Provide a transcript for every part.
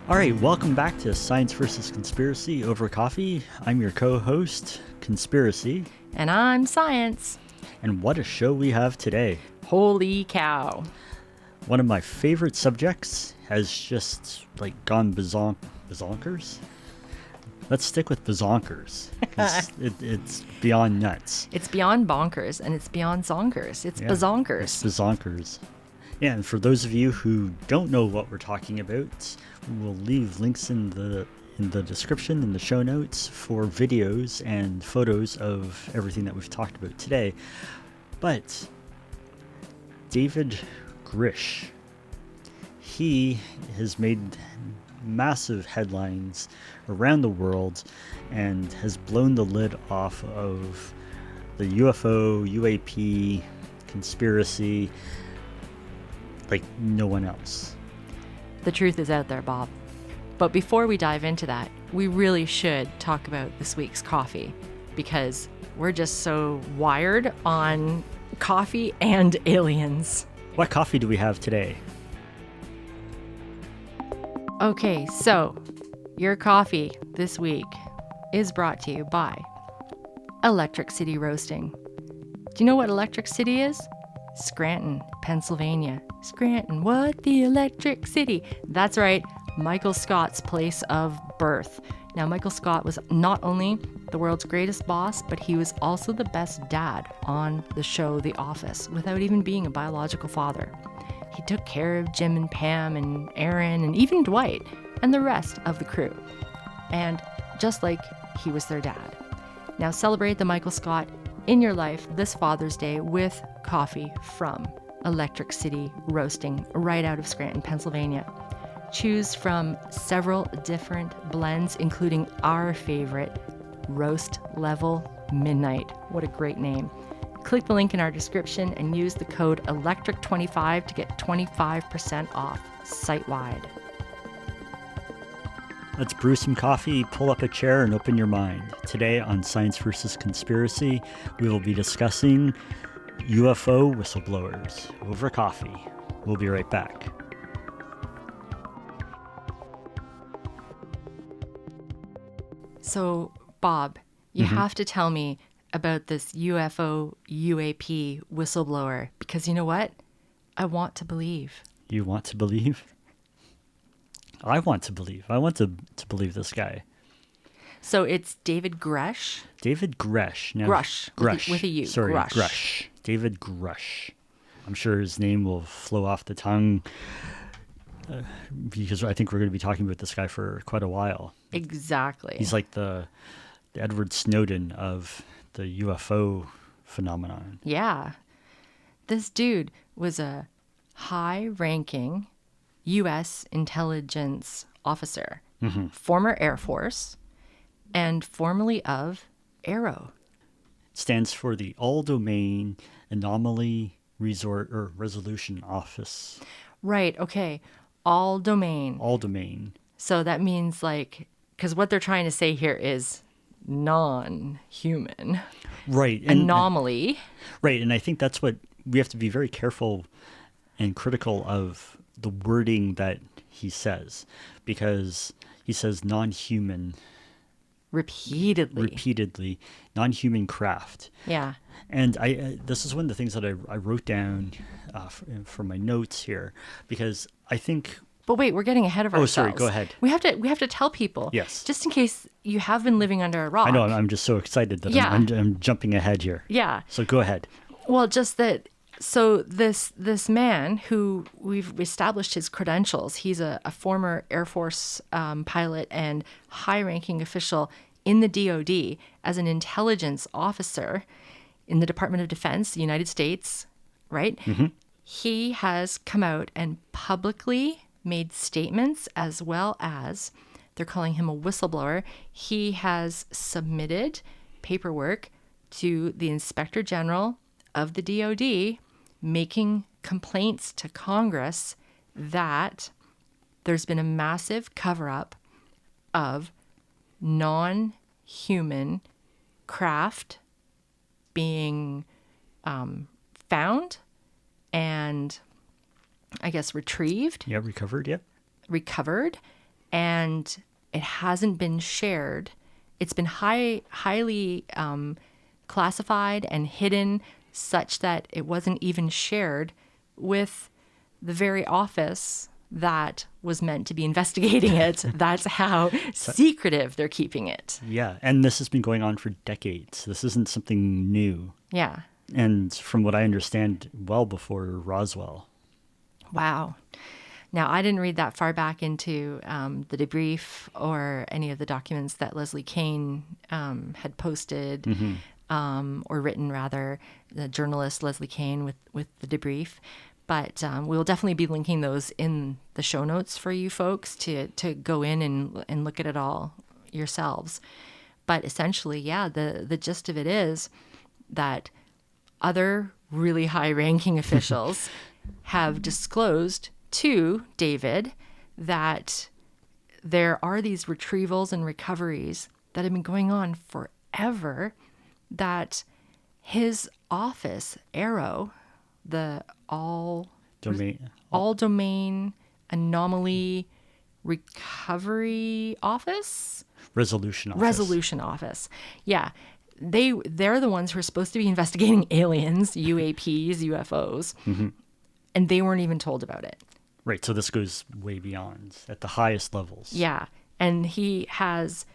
All right, welcome back to Science versus Conspiracy over coffee. I'm your co-host, Conspiracy. And I'm Science. And what a show we have today. Holy cow. One of my favorite subjects has just gone bazonkers. Let's stick with bazonkers. It's beyond nuts. It's beyond bonkers and it's beyond zonkers. It's bazonkers. It's bazonkers. Yeah, and for those of you who don't know what we're talking about, we'll leave links in the description, in the show notes, for videos and photos of everything that we've talked about today. But David Grusch, he has made massive headlines around the world and has blown the lid off of the UFO, UAP conspiracy like no one else. The truth is out there, Bob. But before we dive into that, we really should talk about this week's coffee, because we're just so wired on coffee and aliens. What coffee do we have today? Okay, so your coffee this week is brought to you by Electric City Roasting. Do you know what Electric City is? Scranton, Pennsylvania. Scranton, what? The Electric City. That's right, Michael Scott's place of birth. Now, Michael Scott was not only the world's greatest boss, but he was also the best dad on the show The Office, without even being a biological father. He took care of Jim and Pam and Aaron and even Dwight and the rest of the crew. And just like he was their dad. Now celebrate the Michael Scott in your life this Father's Day with coffee from Electric City Roasting, right out of Scranton, Pennsylvania. Choose from several different blends, including our favorite, Roast Level Midnight. What a great name. Click the link in our description and use the code ELECTRIC25 to get 25% off site-wide. Let's brew some coffee, pull up a chair, and open your mind. Today on Science versus Conspiracy, we will be discussing UFO whistleblowers over coffee. We'll be right back. So, Bob, you have to tell me about this UFO UAP whistleblower, because you know what? I want to believe. You want to believe? I want to believe. I want to believe this guy. So it's David Grusch. David Grusch. Now, Grusch. With a U. Sorry, Grusch. Grusch. David Grusch. I'm sure his name will flow off the tongue because I think we're going to be talking about this guy for quite a while. Exactly. He's like the Edward Snowden of the UFO phenomenon. Yeah. This dude was a high-ranking U.S. intelligence officer, former Air Force, and formerly of AARO. It stands for the All-Domain Anomaly Resolution Office. Right, okay. All domain. All domain. So that means because what they're trying to say here is non-human. Right. Anomaly. Right, and I think that's what we have to be very careful and critical of the wording that he says, because he says non-human repeatedly, non-human craft. Yeah. And this is one of the things that I wrote down for my notes here, because I think. But wait, we're getting ahead of ourselves. Oh, sorry. Go ahead. We have to tell people. Yes. Just in case you have been living under a rock. I know. I'm just so excited that I'm jumping ahead here. Yeah. So go ahead. Well, just that. So this man who we've established his credentials, he's a former Air Force pilot and high-ranking official in the DoD as an intelligence officer in the Department of Defense, the United States, right? Mm-hmm. He has come out and publicly made statements, as well as they're calling him a whistleblower. He has submitted paperwork to the Inspector General of the DoD, making complaints to Congress that there's been a massive cover-up of non-human craft being found and, I guess, retrieved. Yeah, recovered, yeah. Recovered and it hasn't been shared. It's been highly classified and hidden such that it wasn't even shared with the very office that was meant to be investigating it. That's how secretive they're keeping it. Yeah, and this has been going on for decades. This isn't something new. Yeah. And from what I understand, well before Roswell. Wow. Now, I didn't read that far back into the Debrief or any of the documents that Leslie Kean had posted or written, rather, the journalist Leslie Kean with the Debrief. But we'll definitely be linking those in the show notes for you folks to go in and look at it all yourselves. But essentially, yeah, the gist of it is that other really high-ranking officials have disclosed to David that there are these retrievals and recoveries that have been going on forever, that his office, ARROW, the all domain anomaly recovery office, resolution office. Yeah. They're the ones who are supposed to be investigating aliens, UAPs, UFOs, and they weren't even told about it. Right. So this goes way beyond at the highest levels. Yeah. And he has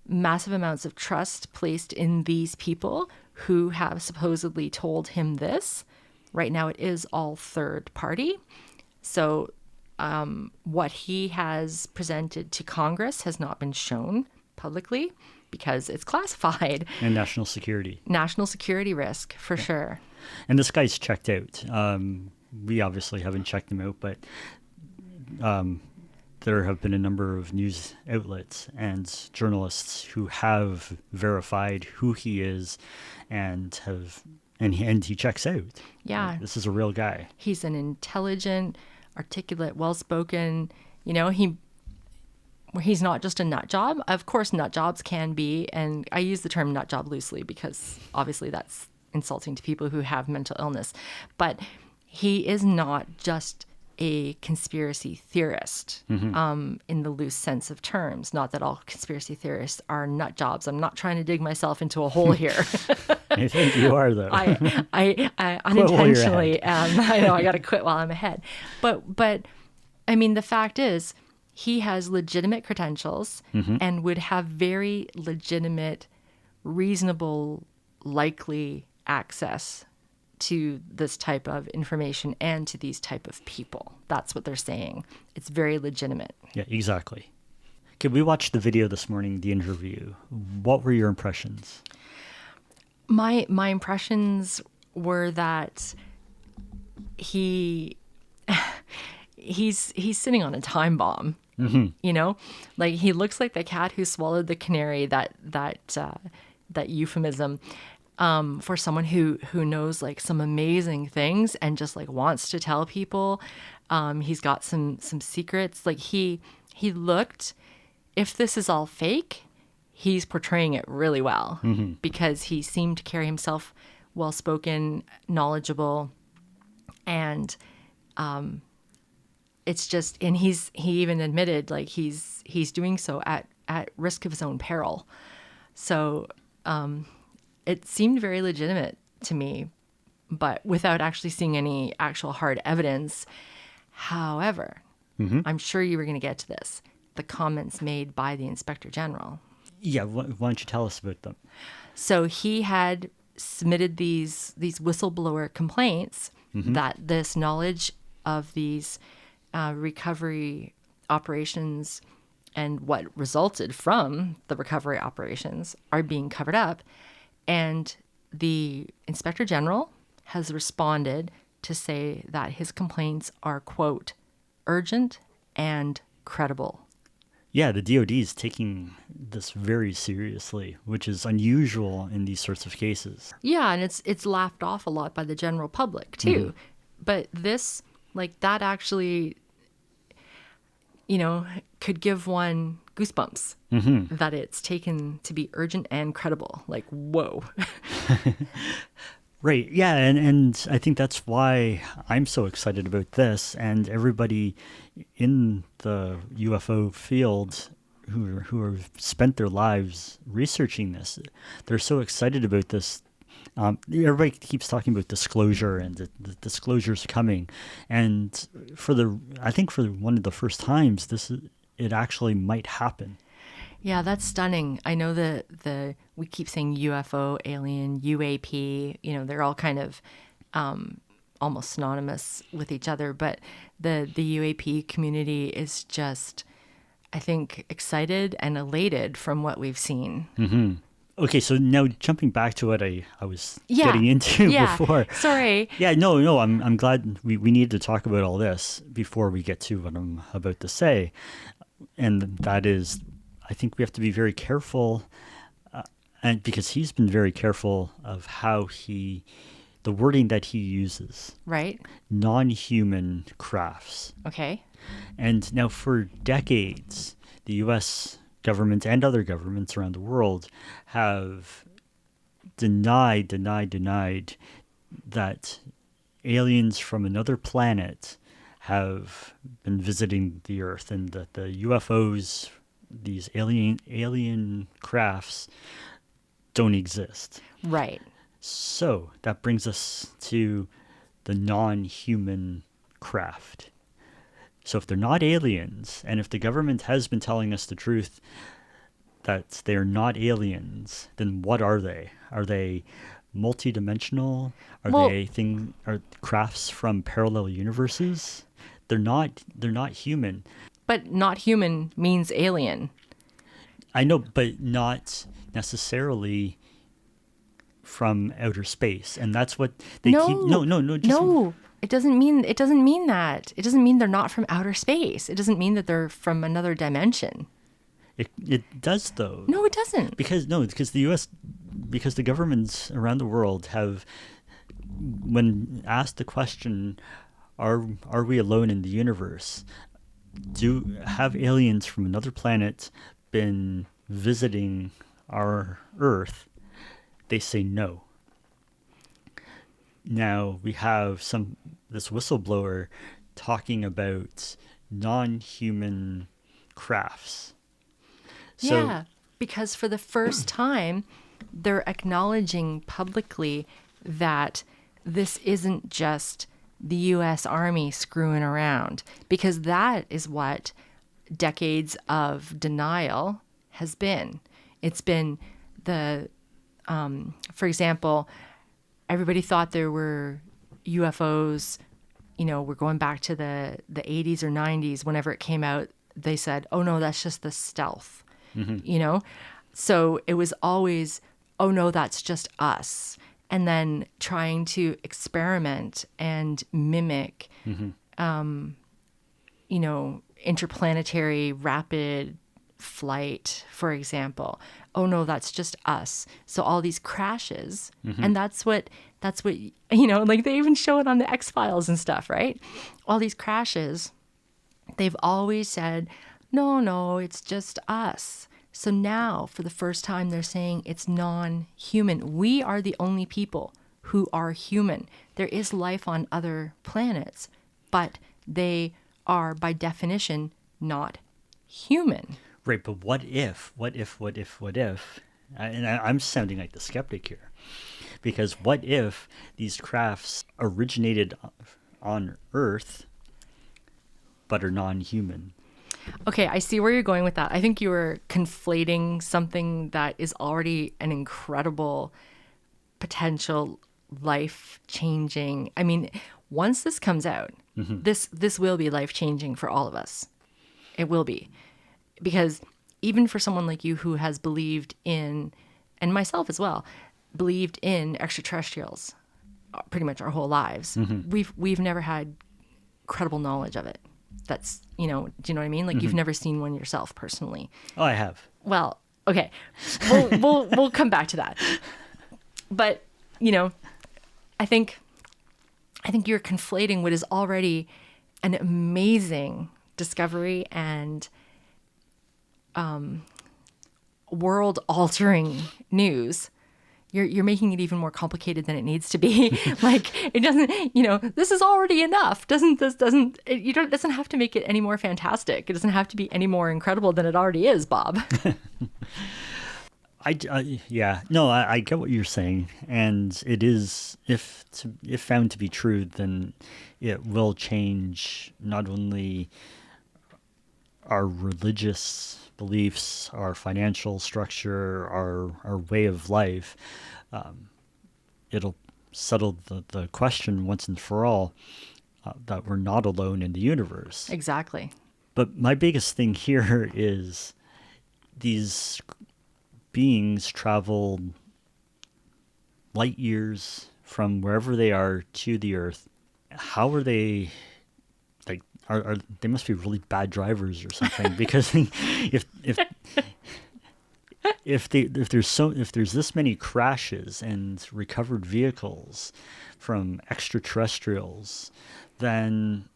massive amounts of trust placed in these people who have supposedly told him this. Right now it is all third party. So what he has presented to Congress has not been shown publicly because it's classified. And national security. National security risk, for sure. And this guy's checked out. We obviously haven't checked him out, but there have been a number of news outlets and journalists who have verified who he is and he checks out. Yeah. This is a real guy. He's an intelligent, articulate, well-spoken, he's not just a nut job. Of course, nut jobs can be, and I use the term nut job loosely because obviously that's insulting to people who have mental illness. But he is not just a conspiracy theorist in the loose sense of terms. Not that all conspiracy theorists are nut jobs. I'm not trying to dig myself into a hole here. I think you are, though. I unintentionally I know I got to quit while I'm ahead. But I mean, the fact is, he has legitimate credentials and would have very legitimate, reasonable, likely access to this type of information and to these type of people. That's what they're saying. It's very legitimate. Yeah, exactly. Okay, we watched the video this morning, the interview. What were your impressions? My impressions were that he's sitting on a time bomb. Like he looks like the cat who swallowed the canary, that euphemism. For someone who knows like some amazing things and just like wants to tell people. He's got some secrets. Like he looked, if this is all fake, he's portraying it really well because he seemed to carry himself well-spoken, knowledgeable, and it's just, and he even admitted like he's doing so at risk of his own peril. So, it seemed very legitimate to me, but without actually seeing any actual hard evidence. However, I'm sure you were going to get to this, the comments made by the Inspector General. Yeah, why don't you tell us about them? So he had submitted these whistleblower complaints that this knowledge of these recovery operations and what resulted from the recovery operations are being covered up. And the Inspector General has responded to say that his complaints are, quote, urgent and credible. Yeah, the DoD is taking this very seriously, which is unusual in these sorts of cases. Yeah, and it's laughed off a lot by the general public, too. But this, like, that actually, could give one goosebumps that it's taken to be urgent and credible. Like, whoa. Right. Yeah. And I think that's why I'm so excited about this, and everybody in the UFO field who have spent their lives researching this. They're so excited about this. Everybody keeps talking about disclosure, and the disclosure's coming. And I think for one of the first times, it actually might happen. Yeah, that's stunning. I know we keep saying UFO, alien, UAP, they're all kind of almost synonymous with each other, but the UAP community is just, I think, excited and elated from what we've seen. Mm-hmm. Okay, so now jumping back to what I was Yeah. getting into Yeah. before. Sorry. Yeah, no, I'm glad we need to talk about all this before we get to what I'm about to say. And that is, I think we have to be very careful, and because he's been very careful of the wording that he uses. Right. Non-human crafts. Okay. And now for decades, the U.S. government and other governments around the world have denied that aliens from another planet have been visiting the Earth, and that the UFOs, these alien crafts, don't exist. Right. So that brings us to the non-human craft. So if they're not aliens, and if the government has been telling us the truth that they're not aliens, then what are they? Are they multidimensional? Are crafts from parallel universes? They're not human. But not human means alien. I know, but not necessarily from outer space. And that's what they keep. No. It doesn't mean that. It doesn't mean they're not from outer space. It doesn't mean that they're from another dimension. It does, though. No, it doesn't. Because the governments around the world have, when asked the question, are we alone in the universe? Have aliens from another planet been visiting our Earth? They say no. Now we have this whistleblower talking about non-human crafts. So, yeah, because for the first time, they're acknowledging publicly that this isn't just the U.S. Army screwing around, because that is what decades of denial has been. It's been for example, everybody thought there were UFOs, we're going back to the 80s or 90s. Whenever it came out, they said, oh no, that's just the stealth, So it was always, oh no, that's just us. And then trying to experiment and mimic, interplanetary rapid flight, for example. Oh no, that's just us. So all these crashes, and that's what like they even show it on the X-Files and stuff, right? All these crashes, they've always said, no, it's just us. So now, for the first time, they're saying it's non-human. We are the only people who are human. There is life on other planets, but they are, by definition, not human. Right, but what if? And I'm sounding like the skeptic here. Because what if these crafts originated on Earth, but are non-human? Okay, I see where you're going with that. I think you were conflating something that is already an incredible potential life-changing. I mean, once this comes out, this will be life-changing for all of us. It will be. Because even for someone like you who has believed in, and myself as well, believed in extraterrestrials pretty much our whole lives, we've never had credible knowledge of it. That's, do you know what I mean? Like, you've never seen one yourself personally. Oh, I have. Well, okay. We'll come back to that. But, I think you're conflating what is already an amazing discovery and world-altering news, You're making it even more complicated than it needs to be. Like, it doesn't, this is already enough. It doesn't have to make it any more fantastic. It doesn't have to be any more incredible than it already is, Bob. I get what you're saying, and it is, if found to be true, then it will change not only our religious beliefs, our financial structure, our way of life. It'll settle the question once and for all that we're not alone in the universe. Exactly. But my biggest thing here is these beings travel light years from wherever they are to the Earth. How are they? Like, are they must be really bad drivers or something? Because if there's this many crashes and recovered vehicles from extraterrestrials, then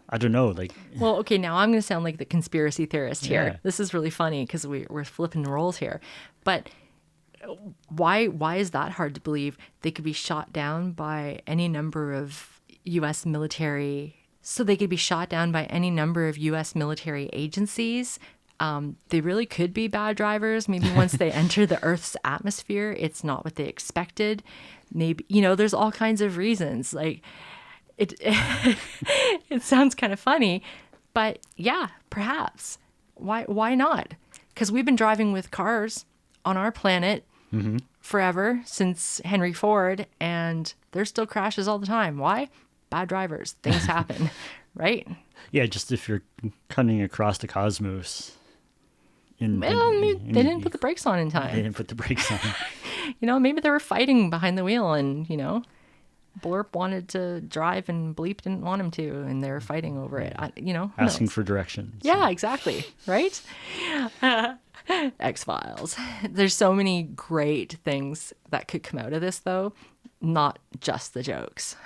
I don't know. Like, well, okay, now I'm going to sound like the conspiracy theorist here. Yeah. This is really funny because we're flipping roles here. But why is that hard to believe? They could be shot down by any number of U.S. military. So they could be shot down by any number of U.S. military agencies. They really could be bad drivers. Maybe once they enter the Earth's atmosphere, it's not what they expected. Maybe, there's all kinds of reasons. Like, it it sounds kind of funny, but yeah, perhaps. Why not? Because we've been driving with cars on our planet forever, since Henry Ford, and there's still crashes all the time. Why? Bad drivers. Things happen, right? yeah, just if you're cutting across the cosmos. They didn't put the brakes on in They time. didn't put the brakes on. Maybe they were fighting behind the wheel, and Blurp wanted to drive and Bleep didn't want him to, and they were fighting over it. Who Asking knows? for directions. Yeah, exactly. Right? X-Files. There's so many great things that could come out of this, though, not just the jokes.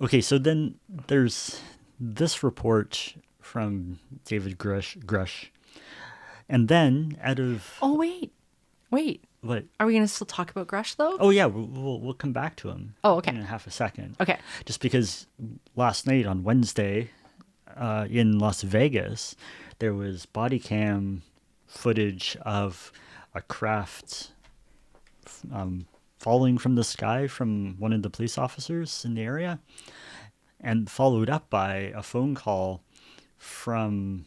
Okay, so then there's this report from David Grusch. And then out of... Oh, wait. What? Are we going to still talk about Grusch, though? Oh, yeah, we'll come back to him. Oh, okay. In a half a second. Okay. Just because last night on Wednesday in Las Vegas, there was body cam footage of a craft falling from the sky from one of the police officers in the area, and followed up by a phone call from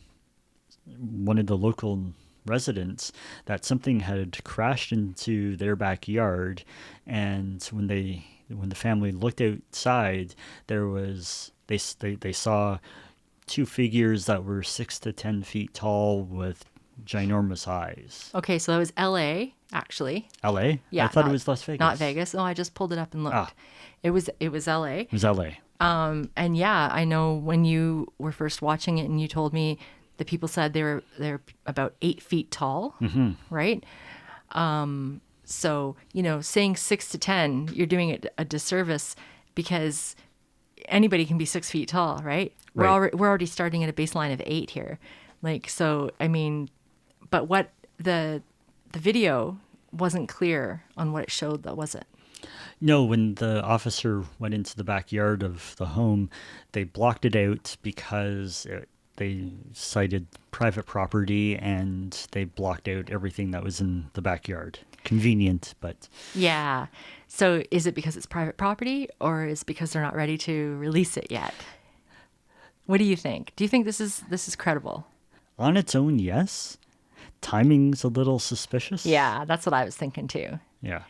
one of the local residents that something had crashed into their backyard, and when the family looked outside, they saw two figures that were 6 to 10 feet tall with ginormous eyes. Okay, so that was L.A., actually. L.A.? Yeah. I thought it was Las Vegas. Not Vegas. Oh, I just pulled it up and looked. Ah. It was L.A. It was L.A. And yeah, I know when you were first watching it and you told me the people said they're about 8 feet tall, right? So, saying 6 to 10, you're doing it a disservice, because anybody can be 6 feet tall, right? Right. We're already starting at a baseline of 8 here. Like, so, I mean, but what the video wasn't clear on what it showed, though, was it? No, when the officer went into the backyard of the home, they blocked it out because they cited private property, and they blocked out everything that was in the backyard. Convenient, but... Yeah. So is it because it's private property, or is it because they're not ready to release it yet? What do you think? Do you think this is credible? On its own, yes. Timing's a little suspicious. Yeah, that's what I was thinking too. Yeah.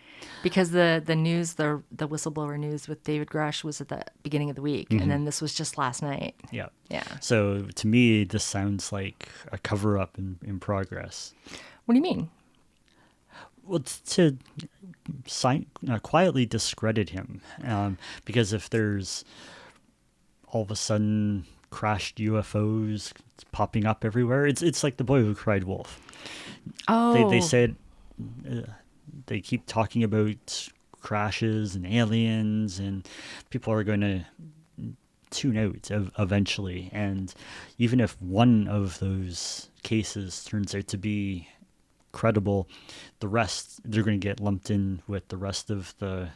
Because the news, the whistleblower news with David Grusch was at the beginning of the week, and then this was just last night. Yeah. Yeah. So to me, this sounds like a cover-up in progress. What do you mean? Well, to quietly discredit him, because if there's all of a sudden crashed UFOs popping up everywhere, it's like the boy who cried wolf. Oh. They said they keep talking about crashes and aliens, and people are going to tune out eventually. And even if one of those cases turns out to be credible, the rest, they're going to get lumped in with the rest of the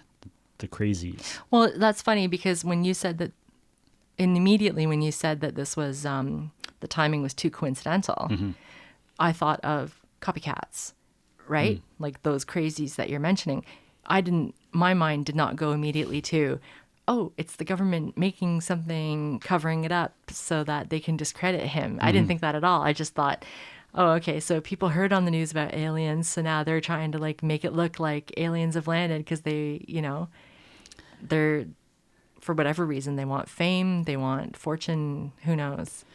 crazies. Well, that's funny because when you said that, and immediately when you said that this was, the timing was too coincidental, I thought of copycats, right? Like those crazies that you're mentioning. My mind did not go immediately to, oh, it's the government making something, covering it up so that they can discredit him. I didn't think that at all. I just thought, oh, okay, so people heard on the news about aliens, so now they're trying to like make it look like aliens have landed because they, they're, for whatever reason, they want fame, they want fortune, who knows?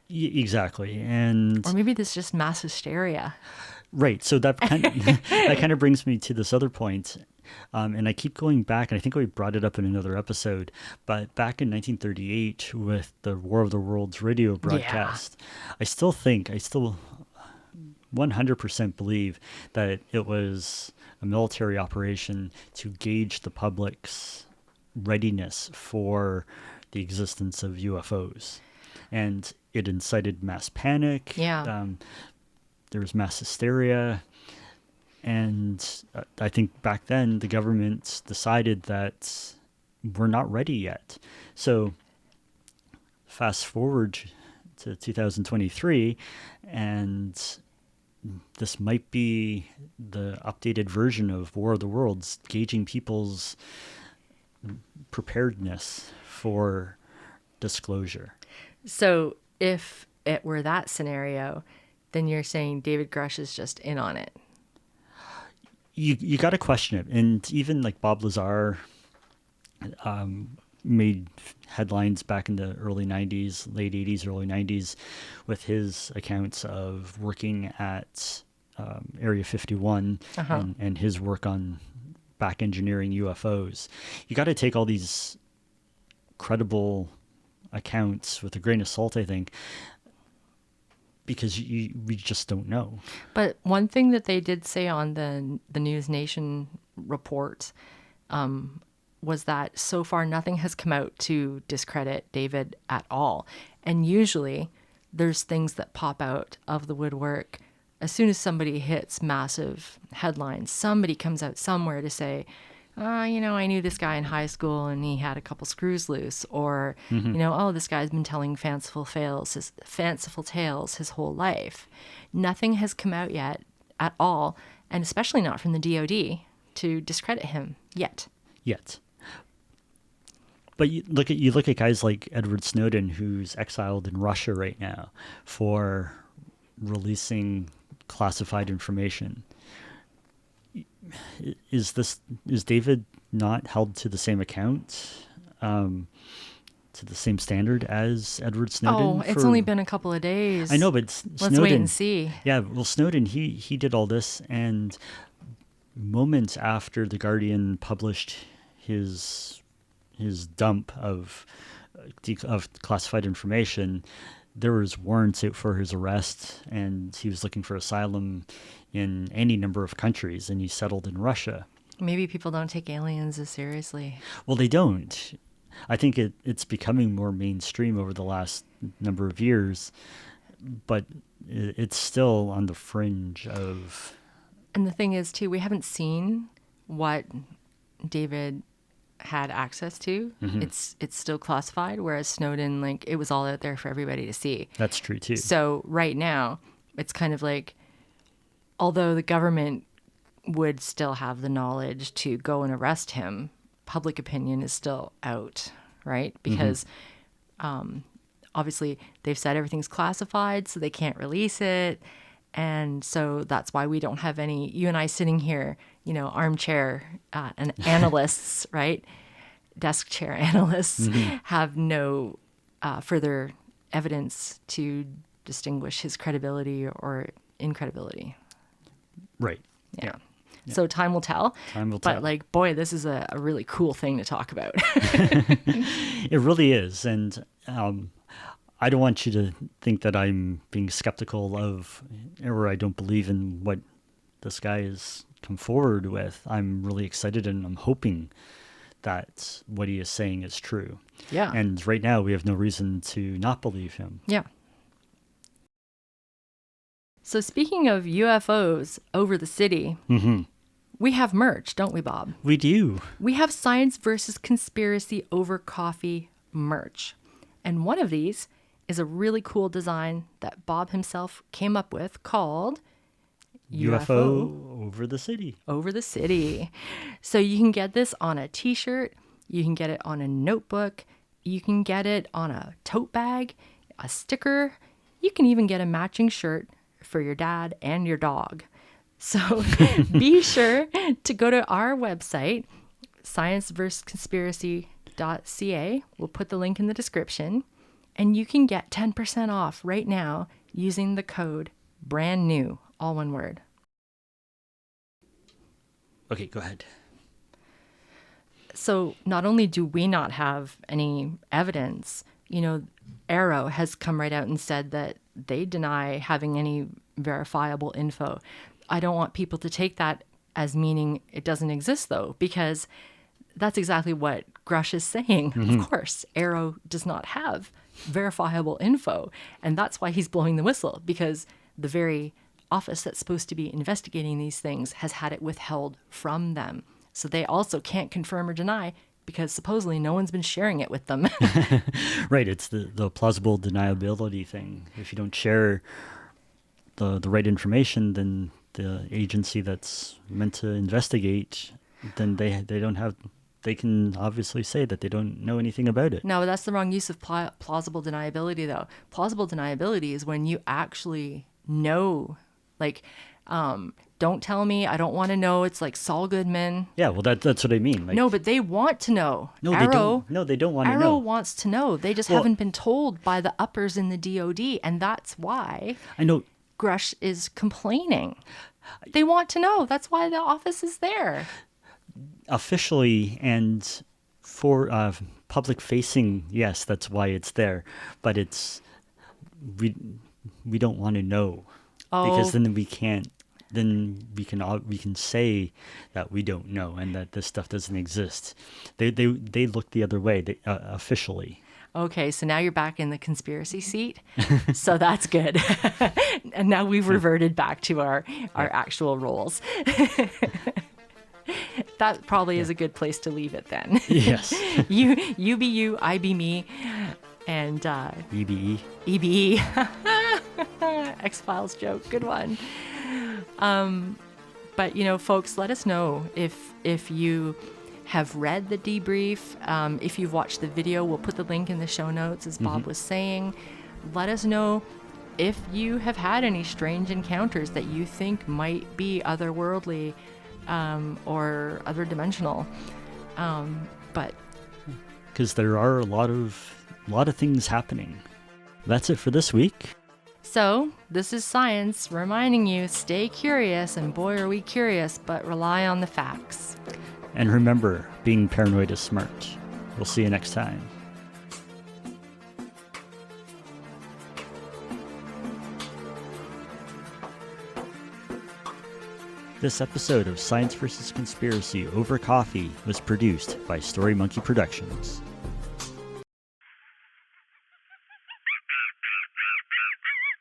Exactly. And or maybe this is just mass hysteria. Right. So that kind of brings me to this other point. And I keep going back, and I think we brought it up in another episode, but back in 1938 with the War of the Worlds radio broadcast, I still 100% believe that it was a military operation to gauge the public's readiness for the existence of UFOs. And it incited mass panic. Yeah. There was mass hysteria. And I think back then the government decided that we're not ready yet. So fast forward to 2023, and this might be the updated version of War of the Worlds, gauging people's preparedness for disclosure. So if it were that scenario, then you're saying David Grusch is just in on it. You got to question it. And even like Bob Lazar made headlines back in the early 90s, late 80s, early 90s with his accounts of working at Area 51 and his work on back engineering UFOs. You got to take all these credible accounts with a grain of salt, I think, because we just don't know. But one thing that they did say on the NewsNation report was that so far nothing has come out to discredit David at all. And usually there's things that pop out of the woodwork. As soon as somebody hits massive headlines, somebody comes out somewhere to say, I knew this guy in high school and he had a couple screws loose. Or, this guy's been telling fanciful tales his whole life. Nothing has come out yet at all, and especially not from the DoD, to discredit him yet. But you look at guys like Edward Snowden, who's exiled in Russia right now for releasing classified information. Is David not held to the same account, to the same standard as Edward Snowden? Oh, it's only been a couple of days. I know, but Snowden, let's wait and see. Yeah, well, Snowden, he did all this, and moments after The Guardian published his dump of classified information, there was warrants out for his arrest, and he was looking for asylum in any number of countries, and he settled in Russia. Maybe people don't take aliens as seriously. Well, they don't. I think it's becoming more mainstream over the last number of years, but it's still on the fringe of... And the thing is, too, we haven't seen what David had access to. It's still classified, whereas Snowden, it was all out there for everybody to see. That's true, too. So right now, it's kind of like, although the government would still have the knowledge to go and arrest him, public opinion is still out, right? Because obviously they've said everything's classified, so they can't release it. And so that's why we don't have any, you and I sitting here, armchair and analysts, right? Desk chair analysts have no further evidence to distinguish his credibility or incredibility. Right. Yeah. So time will tell. But boy, this is a really cool thing to talk about. It really is. And I don't want you to think that I'm being skeptical of, or I don't believe in what this guy has come forward with. I'm really excited, and I'm hoping that what he is saying is true. Yeah. And right now we have no reason to not believe him. Yeah. So speaking of UFOs over the city, we have merch, don't we, Bob? We do. We have Science versus Conspiracy over Coffee merch. And one of these is a really cool design that Bob himself came up with called UFO over the city. Over the city. So you can get this on a t-shirt, you can get it on a notebook, you can get it on a tote bag, a sticker, you can even get a matching shirt for your dad and your dog. So be sure to go to our website, scienceversusconspiracy.ca. We'll put the link in the description. And you can get 10% off right now using the code brand new, all one word. Okay, go ahead. So not only do we not have any evidence, Arrow has come right out and said that they deny having any verifiable info. I don't want people to take that as meaning it doesn't exist, though, because that's exactly what Grusch is saying. Of course, Arrow does not have verifiable info, and that's why he's blowing the whistle, because the very office that's supposed to be investigating these things has had it withheld from them. So they also can't confirm or deny because supposedly no one's been sharing it with them. Right, it's the plausible deniability thing. If you don't share the right information, then the agency that's meant to investigate, then they can obviously say that they don't know anything about it. No, that's the wrong use of plausible deniability, though. Plausible deniability is when you actually know, like, don't tell me, I don't want to know. It's like Saul Goodman. Yeah, well, that's what I mean. Like, no, but they want to know. No, Arrow, they don't. No, they don't want to know. Arrow wants to know. They just haven't been told by the uppers in the DoD, and that's why I know Grusch is complaining. They want to know. That's why the office is there. Officially and for public facing, yes, that's why it's there. But we don't want to know, because then we can't. Then we can say that we don't know and that this stuff doesn't exist. They look the other way. Officially. Okay, so now you're back in the conspiracy seat. So that's good. And now we've reverted back to our actual roles. That probably is a good place to leave it then. Yes. You be you, I be me, and EBE. EBE. X-Files joke, good one. But folks, let us know if you have read the debrief. If you've watched the video, we'll put the link in the show notes, as Bob was saying. Let us know if you have had any strange encounters that you think might be otherworldly or other dimensional. But because there are a lot of things happening. That's it for this week. So, this is Science reminding you, stay curious, and boy are we curious, but rely on the facts. And remember, being paranoid is smart. We'll see you next time. This episode of Science vs. Conspiracy over Coffee was produced by Story Monkey Productions.